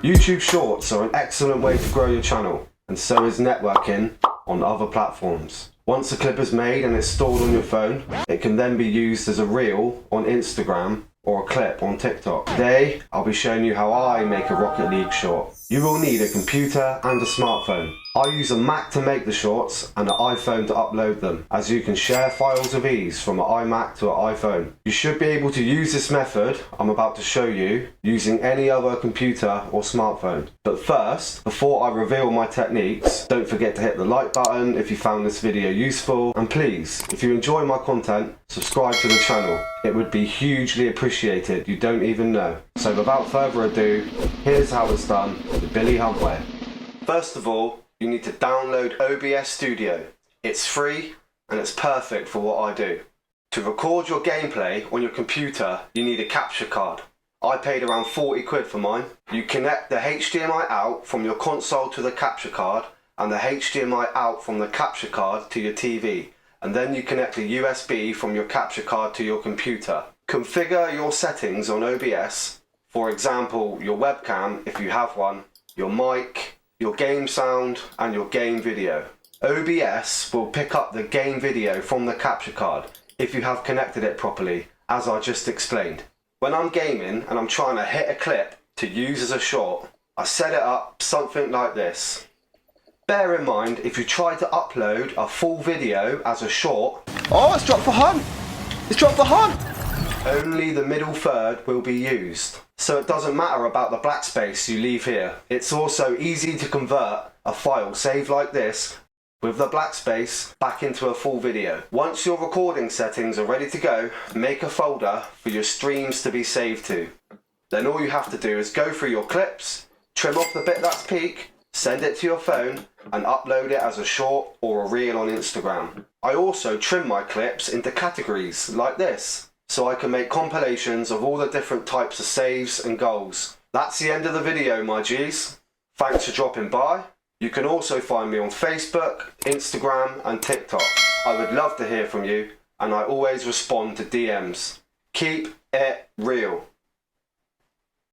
YouTube Shorts are an excellent way to grow your channel, and so is networking on other platforms. Once a clip is made and it's stored on your phone, it can then be used as a reel on Instagram or a clip on TikTok. Today, I'll be showing you how I make a Rocket League short. You will need a computer and a smartphone. I use a Mac to make the shorts and an iPhone to upload them, as you can share files of ease from an iMac to an iPhone. You should be able to use this method I'm about to show you using any other computer or smartphone. But first, before I reveal my techniques, don't forget to hit the like button if you found this video useful, and please, if you enjoy my content, subscribe to the channel. It would be hugely appreciated, you don't even know. So without further ado, here's how it's done the Billy Hunt way. First of all, you need to download OBS Studio. It's free and it's perfect for what I do. To record your gameplay on your computer, you need a capture card. I paid around 40 quid for mine. You connect the HDMI out from your console to the capture card and the HDMI out from the capture card to your TV. And then you connect the USB from your capture card to your computer. Configure your settings on OBS, for example your webcam if you have one, your mic, your game sound and your game video. OBS will pick up the game video from the capture card if you have connected it properly, as I just explained. When I'm gaming and I'm trying to hit a clip to use as a short, I set it up something like this. Bear in mind, if you try to upload a full video as a short, oh, it's dropped for Hunt! It's dropped for Hunt! Only the middle third will be used. So it doesn't matter about the black space you leave here. It's also easy to convert a file saved like this with the black space back into a full video. Once your recording settings are ready to go, make a folder for your streams to be saved to. Then all you have to do is go through your clips, trim off the bit that's peak, send it to your phone and upload it as a short or a reel on Instagram. I also trim my clips into categories like this, so I can make compilations of all the different types of saves and goals. That's the end of the video, my G's. Thanks for dropping by. You can also find me on Facebook, Instagram and TikTok. I would love to hear from you and I always respond to DMs. Keep it real.